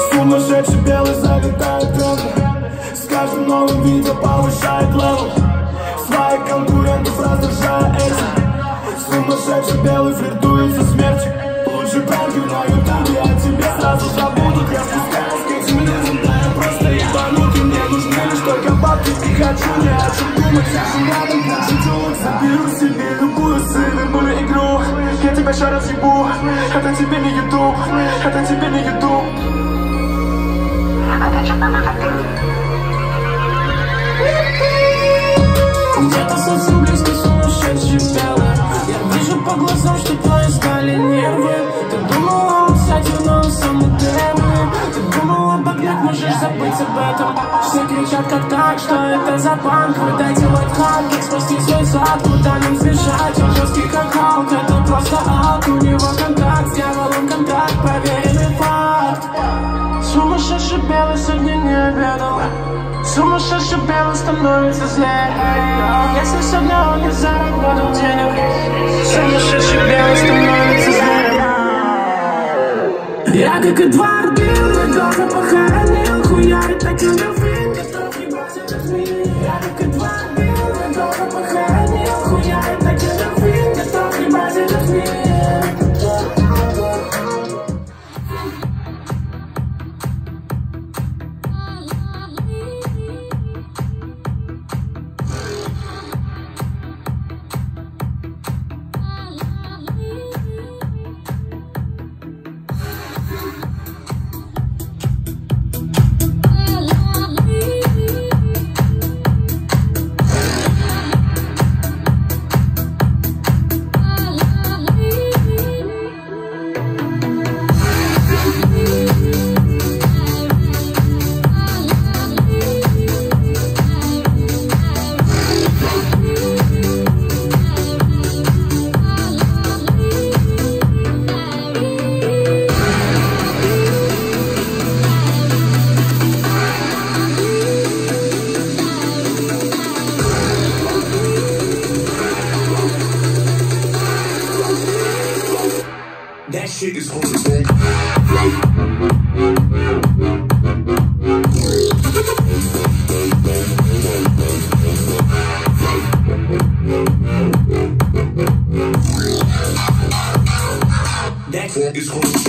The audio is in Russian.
Сумасшедший белый залетает тренды, с каждым новым видео повышает левел, своих конкурентов раздражая этим. Сумасшедший белый флиртует со смертью. Лучшие пранки на ютубе, а тебе сразу забудут. Я спускаюсь к этим людям, да я просто ебанутый. Мне нужны лишь только бабки, и хочу ни о чем думать. Сижу рядом, хочу тюлок, заберу себе любую сырную игру. Я тебя еще раз ебу, это тебе не ютуб, это тебе не ютуб. Где-то совсем близко сумасшедший белый. Я вижу по глазам, что твои стали нервы. Ты думала обсядь, но самый первый. Ты думала обогнать, можешь забыть об этом. Все кричат как так, что это за панк. Вы дайте лайфхак, как спасти свой сад. Куда нам сбежать, он жесткий как Халк. Это просто алк, у него контакт с дьяволом, контакт, проверенный факт. Сумасшедший белый сегодня не обедал. Сумасшедший белый становится злее. Если сегодня он не заработал денег, сумасшедший белый становится злее. Я как Эдвард Билл, долго похоронил. Хуярит таким любым, готов ебать этот мир. Я как Эдвард Билл, долго похоронил. Хуярит таким любым, готов ебать этот мир. That shit is on its own. That is on its own.